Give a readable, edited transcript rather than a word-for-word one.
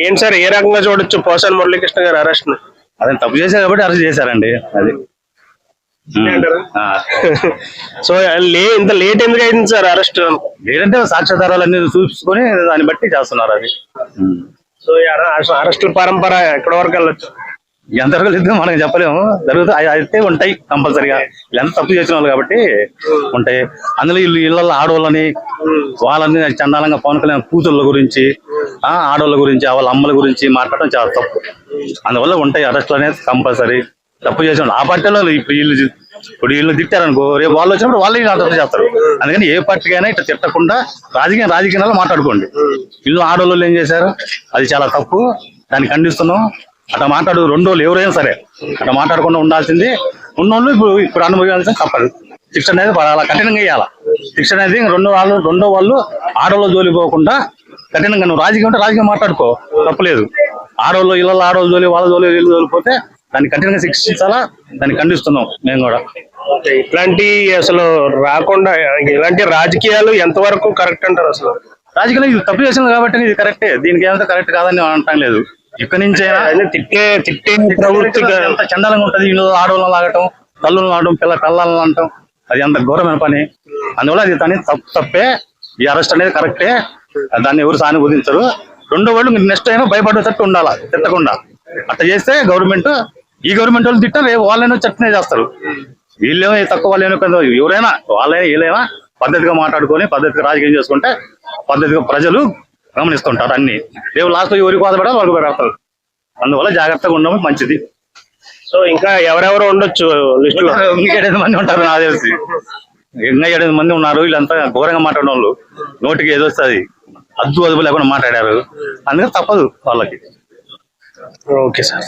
ఏంటి సార్, ఏ రకంగా చూడొచ్చు పోసాని మురళీకృష్ణ గారు అరెస్ట్? అదే తప్పు చేశారు కాబట్టి అరెస్ట్ చేశారండి. అది సో ఇంత లేట్ ఎందుకు అయింది సార్ అరెస్ట్? లేదంటే సాక్ష్యాధారాలన్నీ చూసుకొని దాన్ని బట్టి చేస్తున్నారు అది. సో అరెస్టుల పరంపర ఎక్కడి వరకు వెళ్ళొచ్చు? ఎంతవరకు లేదు మనకి చెప్పలేము, జరుగుతాయి అయితే ఉంటాయి కంపల్సరిగా. ఎంత తప్పు చేసిన వాళ్ళు కాబట్టి ఉంటాయి. అందులో ఇళ్ళల్లో ఆడవాళ్ళని వాళ్ళని చండాలంగా పవన్ కళ్యాణ్ కూతుళ్ళ గురించి ఆడవాళ్ళ గురించి వాళ్ళ అమ్మల గురించి మాట్లాడడం చాలా తప్పు. అందువల్ల ఉంటాయి అరెస్టులు అనేది కంపల్సరీ. తప్పు చేసిన ఆ పార్టీలో ఇప్పుడు వీళ్ళు తిట్టారనుకో, రేపు వాళ్ళు వచ్చినప్పుడు వాళ్ళే అరెస్ట్ చేస్తారు. అందుకని ఏ పార్టీకైనా ఇట్లా తిట్టకుండా రాజకీయాల్లో మాట్లాడుకోండి. ఇల్లు ఆడవాళ్ళు ఏం చేశారు అది చాలా తప్పు, దాన్ని ఖండిస్తున్నాం. అట్లా మాట్లాడు రెండోళ్ళు ఎవరైనా సరే అట్లా మాట్లాడకుండా ఉండాల్సింది. ఉన్నోళ్ళు ఇప్పుడు అనుభవించాల్సిన తప్పదు. శిక్ష అనేది అలా కఠినంగా వేయాలి. శిక్ష అనేది రెండో వాళ్ళు ఆడవాళ్ళు జోలిపోకుండా కఠినంగా, నువ్వు రాజకీయం ఉంటే రాజకీయం మాట్లాడుకో, తప్పలేదు. ఆడవాళ్ళు ఇళ్ళ ఆడవాళ్ళు జోలి వాళ్ళ జోలి వీళ్ళు జోలిపోతే దాన్ని కఠినంగా శిక్షించాలా, దాన్ని ఖండిస్తున్నాం మేము కూడా. ఇట్లాంటి అసలు రాకుండా ఇలాంటి రాజకీయాలు ఎంతవరకు కరెక్ట్ అంటారు? అసలు రాజకీయాలు ఇది తప్పు చేసింది కాబట్టి ఇది కరెక్టే, దీనికి ఏమంతా కరెక్ట్ కాదని అనటం లేదు. ఇక్కడి నుంచే తిట్టే ప్రవృత్తి ఎంత చండాలంగా ఉంటది. ఇల్లు ఆడవాళ్ళని లాగటం, తల్లులను లాగటం, పిల్లలను అంటాం, అది అంత ఘోరమైన పని. అందువల్ల అది దాన్ని తప్పే. ఈ అరెస్ట్ అనేది కరెక్టే, దాన్ని ఎవరు సానుభూతించరు. రెండో వాళ్ళు నెక్స్ట్ అయినా భయపడేటట్టు ఉండాలా, తిట్టకుండా. అట్లా చేస్తే ఈ గవర్నమెంట్ వాళ్ళు తిట్టారు, రేపు వాళ్ళైనా చట్టనే చేస్తారు. వీళ్ళేమో తక్కువ వాళ్ళు ఎవరైనా వాళ్ళైనా వీళ్ళైనా పద్ధతిగా మాట్లాడుకొని పద్ధతిగా రాజకీయం చేసుకుంటే పద్ధతిగా ప్రజలు గమనిస్తుంటారు అన్ని. రేపు లాస్ట్ ఎవరికి బాధపడాలి వాళ్ళకి పెడతారు. అందువల్ల జాగ్రత్తగా ఉండడం మంచిది. సో ఇంకా ఎవరెవరు ఉండొచ్చు లిస్టులో? ఇంకా 7 మంది ఉంటారు నాకు తెలిసి. ఇంకా 7 మంది ఉన్నారు. వీళ్ళంతా ఘోరంగా మాట్లాడిన వాళ్ళు, నోటికి ఏదో వస్తుంది అదుపు లేకుండా మాట్లాడారు. అందుకని తప్పదు వాళ్ళకి. Okay sir.